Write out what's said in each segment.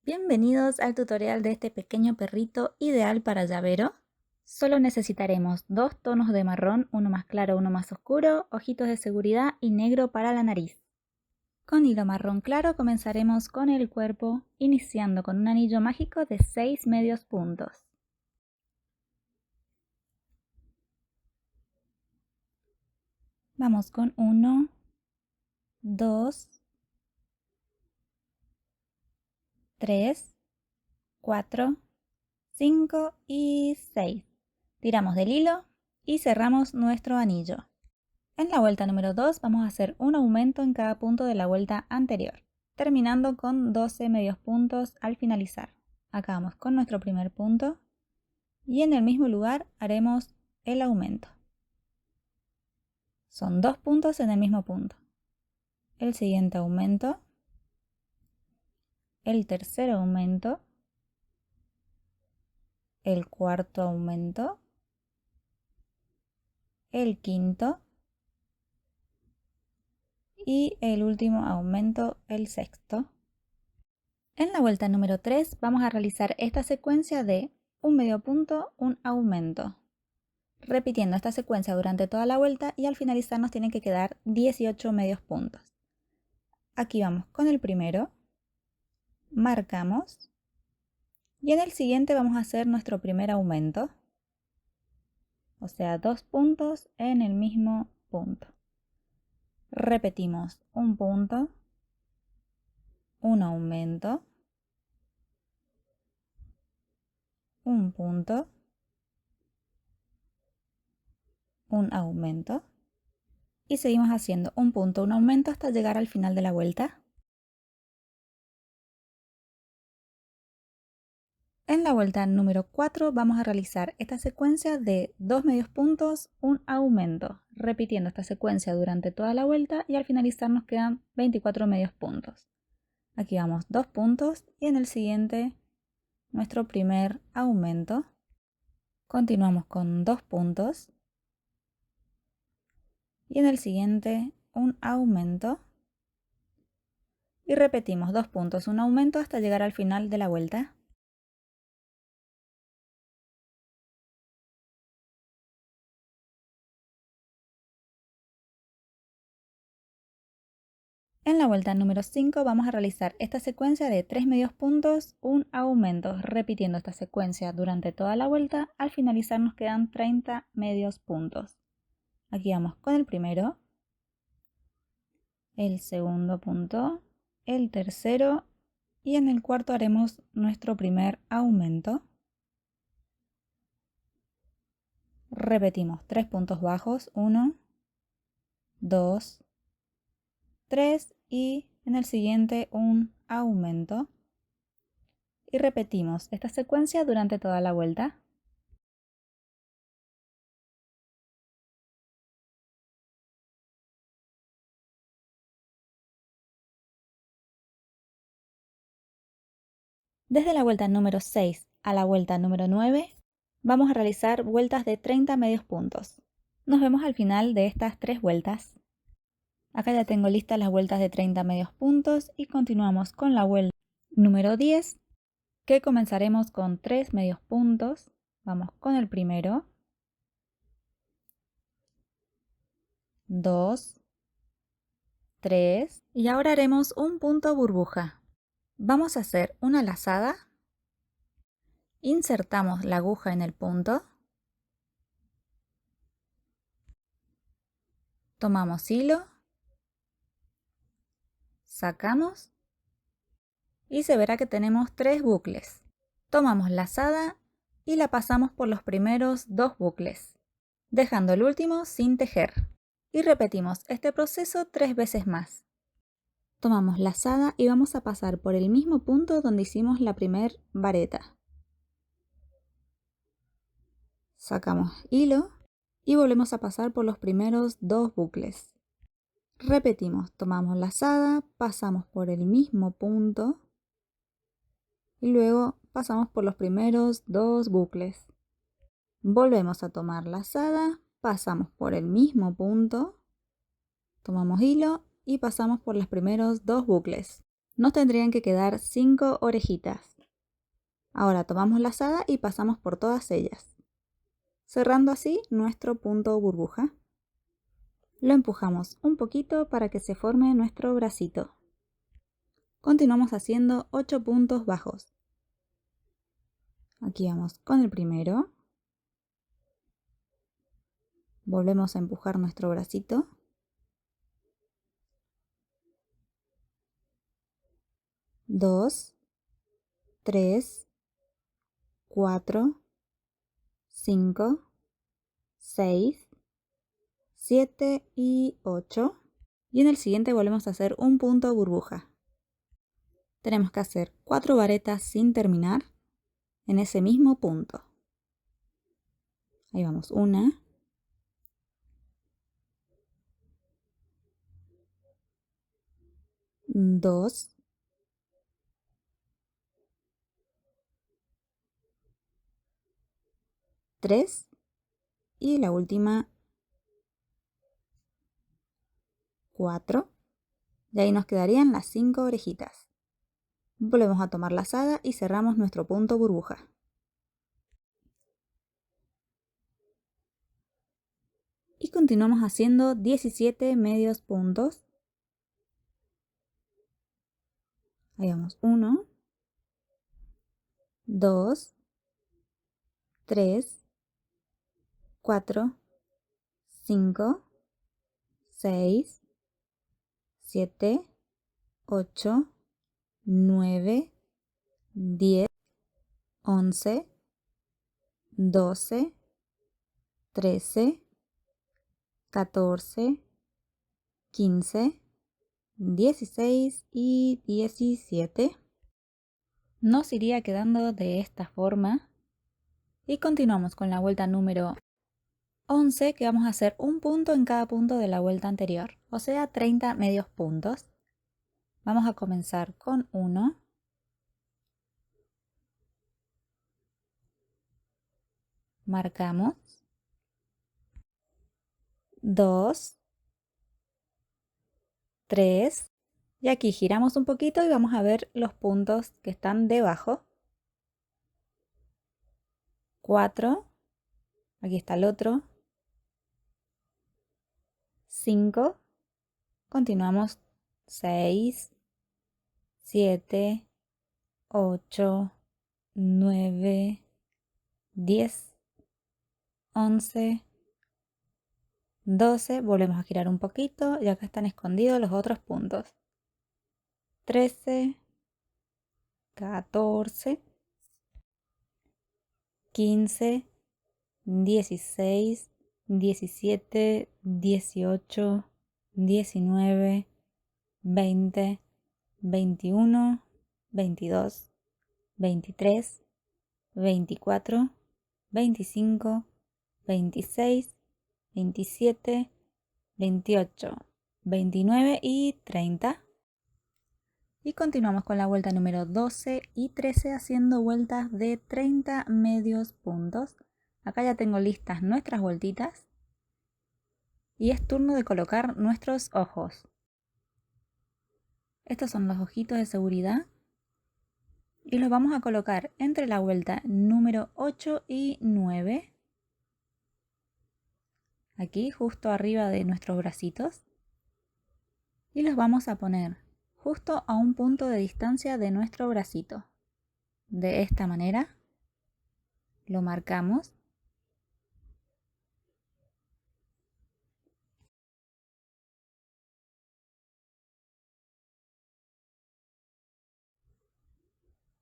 Bienvenidos al tutorial de este pequeño perrito ideal para llavero. Solo necesitaremos dos tonos de marrón, uno más claro, uno más oscuro, ojitos de seguridad y negro para la nariz. Con hilo marrón claro comenzaremos con el cuerpo, iniciando con un anillo mágico de 6 medios puntos. Vamos con 1, 2, 3, 4, 5 y 6. Tiramos del hilo y cerramos nuestro anillo. En la vuelta número 2 vamos a hacer un aumento en cada punto de la vuelta anterior, terminando con 12 medios puntos al finalizar. Acá vamos con nuestro primer punto y en el mismo lugar haremos el aumento. Son 2 puntos en el mismo punto. El siguiente aumento, el tercer aumento, el cuarto aumento, el quinto y el último aumento, el sexto. En la vuelta número 3 vamos a realizar esta secuencia de un medio punto, un aumento, repitiendo esta secuencia durante toda la vuelta y al finalizar nos tienen que quedar 18 medios puntos. Aquí vamos con el primero, marcamos y en el siguiente vamos a hacer nuestro primer aumento, o sea 2 puntos en el mismo punto. Repetimos un punto, un aumento, un punto, un aumento y seguimos haciendo un punto, un aumento hasta llegar al final de la vuelta. En la vuelta número 4 vamos a realizar esta secuencia de 2 medios puntos, un aumento, repitiendo esta secuencia durante toda la vuelta y al finalizar nos quedan 24 medios puntos. Aquí vamos 2 puntos y en el siguiente nuestro primer aumento. Continuamos con 2 puntos y en el siguiente un aumento y repetimos 2 puntos, un aumento hasta llegar al final de la vuelta. En la vuelta número 5 vamos a realizar esta secuencia de 3 medios puntos, un aumento, repitiendo esta secuencia durante toda la vuelta. Al finalizar nos quedan 30 medios puntos. Aquí vamos con el primero, el segundo punto, el tercero y en el cuarto haremos nuestro primer aumento. Repetimos 3 puntos bajos, 1, 2, 3 y en el siguiente un aumento. Y repetimos esta secuencia durante toda la vuelta. Desde la vuelta número 6 a la vuelta número 9 vamos a realizar vueltas de 30 medios puntos. Nos vemos al final de estas 3 vueltas. Acá ya tengo listas las vueltas de 30 medios puntos y continuamos con la vuelta número 10, que comenzaremos con 3 medios puntos. Vamos con el primero, 2, 3 y ahora haremos un punto burbuja. Vamos a hacer una lazada, insertamos la aguja en el punto, tomamos hilo, sacamos y se verá que tenemos 3 bucles. Tomamos lazada y la pasamos por los primeros 2 bucles, dejando el último sin tejer. Y repetimos este proceso 3 veces más. Tomamos lazada y vamos a pasar por el mismo punto donde hicimos la primer vareta. Sacamos hilo y volvemos a pasar por los primeros 2 bucles. Repetimos, tomamos lazada, pasamos por el mismo punto y luego pasamos por los primeros 2 bucles. Volvemos a tomar lazada, pasamos por el mismo punto, tomamos hilo y pasamos por los primeros 2 bucles. nos tendrían que quedar 5 orejitas. Ahora tomamos la lazada y pasamos por todas ellas, cerrando así nuestro punto burbuja. Lo empujamos un poquito para que se forme nuestro bracito. Continuamos haciendo 8 puntos bajos. Aquí vamos con el primero. Volvemos a empujar nuestro bracito. 2, 3, 4, 5, 6, 7 y 8. Y en el siguiente volvemos a hacer un punto burbuja. Tenemos que hacer 4 varetas sin terminar en ese mismo punto. Ahí vamos, 1, 2, 3 y la última 4. Y ahí nos quedarían las 5 orejitas. Volvemos a tomar la lazada y cerramos nuestro punto burbuja. Y continuamos haciendo 17 medios puntos. Ahí vamos, 1, 2, 3, 4, 5, 6, 7, 8, 9, 10, 11, 12, 13, 14, 15, 16 y 17. Nos iría quedando de esta forma. Y continuamos con la vuelta número 11, que vamos a hacer un punto en cada punto de la vuelta anterior, o sea 30 medios puntos. Vamos a comenzar con 1, marcamos, 2, 3, y aquí giramos un poquito y vamos a ver los puntos que están debajo. 4, aquí está el otro, 5, continuamos, 6, 7, 8, 9, 10, 11, 12, volvemos a girar un poquito y acá están escondidos los otros puntos. 13, 14, 15, 16, 17, 18, 19, 20, 21, 22, 23, 24, 25, 26, 27, 28, 29 y 30. Y continuamos con la vuelta número 12 y 13 haciendo vueltas de 30 medios puntos. Acá ya tengo listas nuestras vueltitas. Y es turno de colocar nuestros ojos. Estos son los ojitos de seguridad. Y los vamos a colocar entre la vuelta número 8 y 9. Aquí justo arriba de nuestros bracitos. Y los vamos a poner justo a un punto de distancia de nuestro bracito. De esta manera lo marcamos.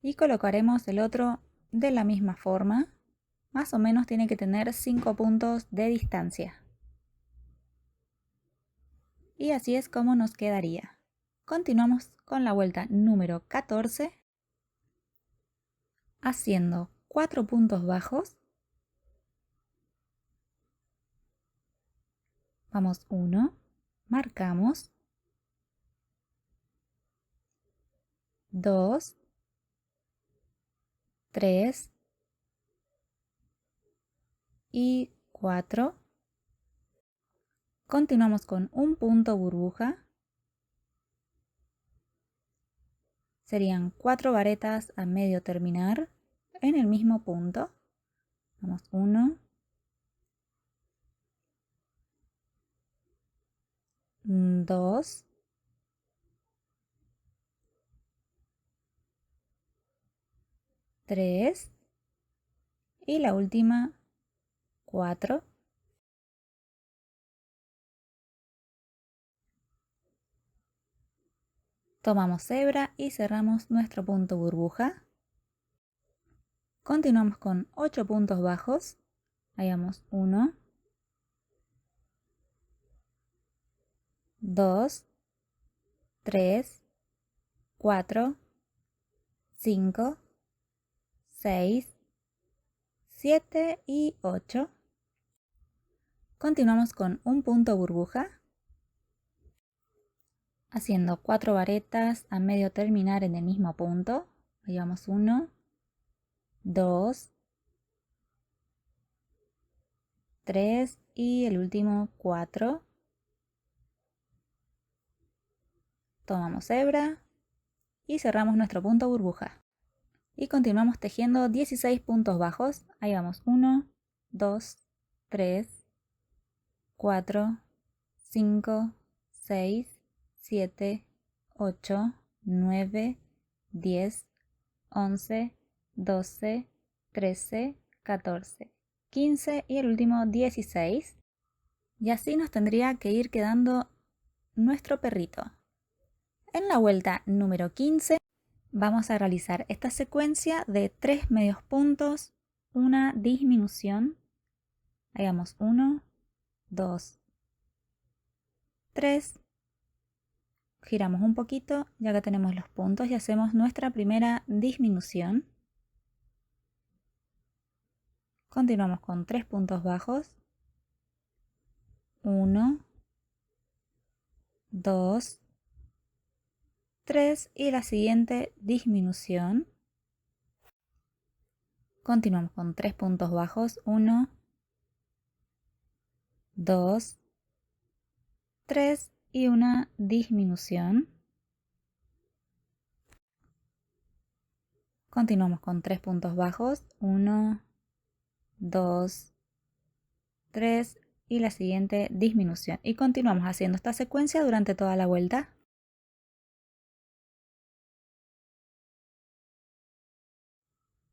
Y colocaremos el otro de la misma forma. Más o menos tiene que tener 5 puntos de distancia. Y así es como nos quedaría. Continuamos con la vuelta número 14. Haciendo 4 puntos bajos. Vamos 1, marcamos. 2, 3 y 4. Continuamos con un punto burbuja. Serían 4 varetas a medio terminar en el mismo punto. Vamos 1, 2, 3 y la última 4. Tomamos hebra y cerramos nuestro punto burbuja. Continuamos con 8 puntos bajos. Ahí vamos 1, 2, 3, 4, 5, 6, 7 y 8. Continuamos con un punto burbuja, haciendo 4 varetas a medio terminar en el mismo punto. Ahí vamos 1, 2, 3 y el último 4. Tomamos hebra y cerramos nuestro punto burbuja. Y continuamos tejiendo 16 puntos bajos. Ahí vamos 1, 2, 3, 4, 5, 6, 7, 8, 9, 10, 11, 12, 13, 14, 15 y el último 16. Y así nos tendría que ir quedando nuestro perrito. En la vuelta número 15 vamos a realizar esta secuencia de 3 medios puntos, una disminución. Ahí vamos 1, 2, 3. Giramos un poquito, ya que tenemos los puntos y hacemos nuestra primera disminución. Continuamos con 3 puntos bajos. 1, 2, 3 y la siguiente disminución. Continuamos con 3 puntos bajos. 1, 2, 3 y una disminución. Continuamos con 3 puntos bajos. 1, 2, 3 y la siguiente disminución. Y continuamos haciendo esta secuencia durante toda la vuelta.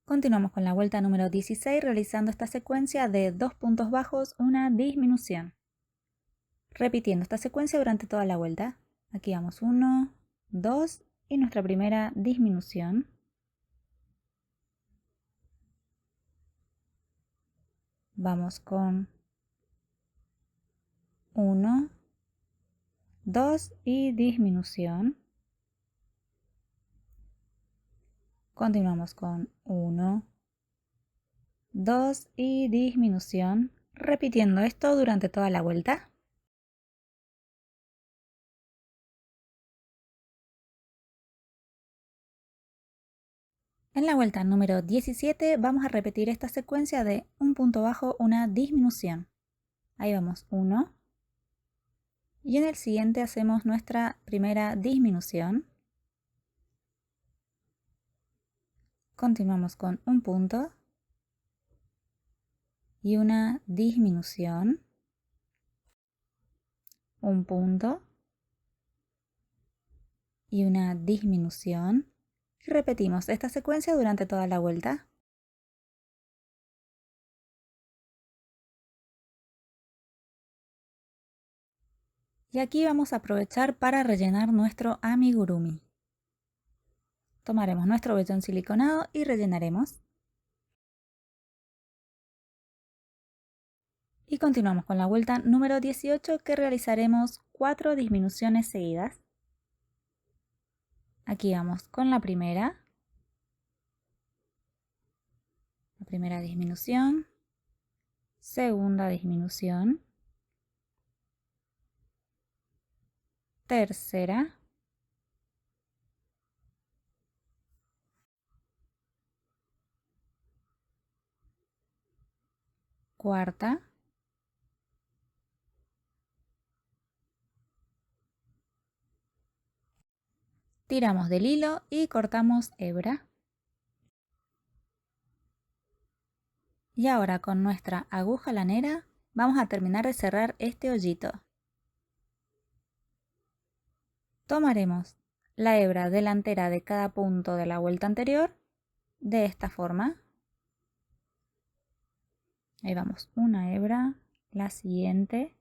Continuamos con la vuelta número 16 realizando esta secuencia de 2 puntos bajos, una disminución. Repitiendo esta secuencia durante toda la vuelta. Aquí vamos 1, 2 y nuestra primera disminución. Vamos con 1, 2 y disminución. Continuamos con 1, 2 y disminución, repitiendo esto durante toda la vuelta. En la vuelta número 17 vamos a repetir esta secuencia de un punto bajo, una disminución. Ahí vamos 1. Y en el siguiente hacemos nuestra primera disminución. Continuamos con un punto y una disminución, un punto y una disminución. Y repetimos esta secuencia durante toda la vuelta. Y aquí vamos a aprovechar para rellenar nuestro amigurumi. Tomaremos nuestro vellón siliconado y rellenaremos. Y continuamos con la vuelta número 18 que realizaremos 4 disminuciones seguidas. Aquí vamos con la primera disminución, segunda disminución, tercera, cuarta, tiramos del hilo y cortamos hebra. Y ahora con nuestra aguja lanera vamos a terminar de cerrar este hoyito. Tomaremos la hebra delantera de cada punto de la vuelta anterior de esta forma. Ahí vamos, una hebra, la siguiente.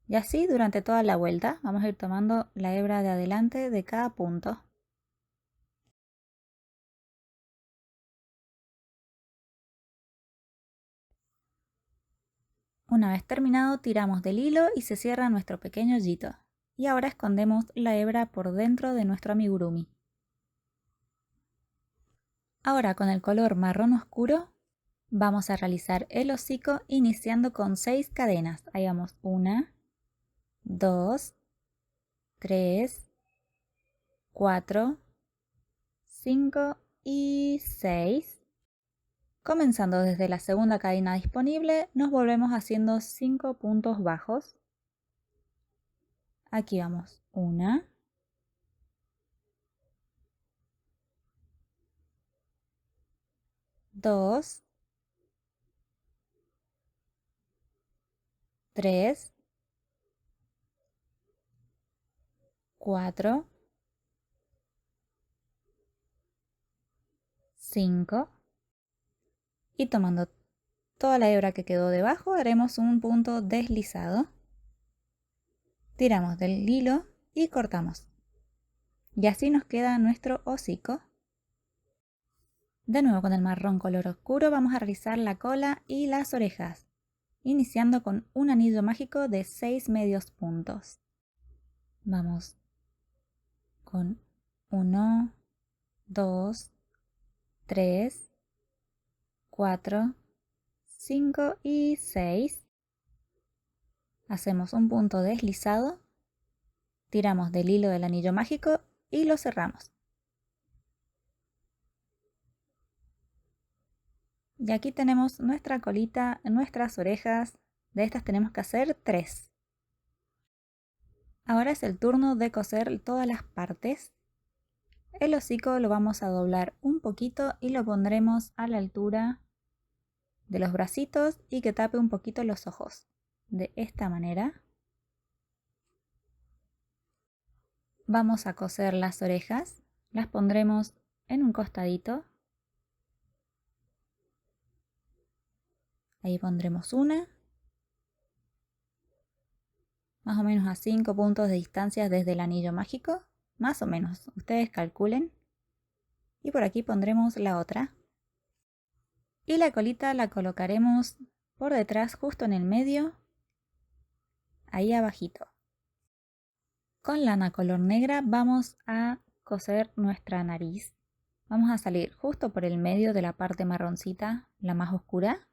Y así durante toda la vuelta vamos a ir tomando la hebra de adelante de cada punto. Una vez terminado, tiramos del hilo y se cierra nuestro pequeño hoyito. Y ahora escondemos la hebra por dentro de nuestro amigurumi. Ahora con el color marrón oscuro vamos a realizar el hocico iniciando con 6 cadenas. Ahí vamos 1, 2, 3, 4, 5 y 6. Comenzando desde la segunda cadena disponible, nos volvemos haciendo 5 puntos bajos. Aquí vamos 1, 2, 3, 4, 5 y tomando toda la hebra que quedó debajo haremos un punto deslizado. Tiramos del hilo y cortamos. Y así nos queda nuestro hocico. De nuevo con el marrón color oscuro vamos a realizar la cola y las orejas, iniciando con un anillo mágico de 6 medios puntos. Vamos con 1, 2, 3, 4, 5 y 6. Hacemos un punto deslizado, tiramos del hilo del anillo mágico y lo cerramos. Y aquí tenemos nuestra colita, nuestras orejas. De estas tenemos que hacer 3. Ahora es el turno de coser todas las partes. El hocico lo vamos a doblar un poquito y lo pondremos a la altura de los bracitos y que tape un poquito los ojos. De esta manera. Vamos a coser las orejas. Las pondremos en un costadito. Ahí pondremos una. Más o menos a 5 puntos de distancia desde el anillo mágico. Más o menos, ustedes calculen. Y por aquí pondremos la otra. Y la colita la colocaremos por detrás, justo en el medio, ahí abajito. Con lana color negra vamos a coser nuestra nariz. Vamos a salir justo por el medio de la parte marroncita, la más oscura.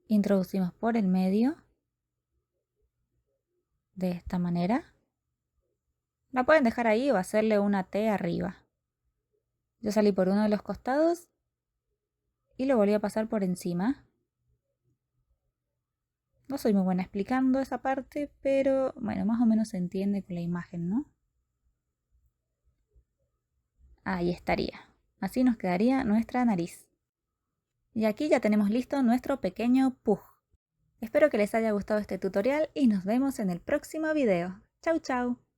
Introducimos por el medio, de esta manera. La pueden dejar ahí o hacerle una T arriba. Yo salí por uno de los costados y lo volví a pasar por encima. No soy muy buena explicando esa parte, pero bueno, más o menos se entiende con la imagen, ¿no? Ahí estaría. Así nos quedaría nuestra nariz. Y aquí ya tenemos listo nuestro pequeño pug. Espero que les haya gustado este tutorial y nos vemos en el próximo video. Chau chau.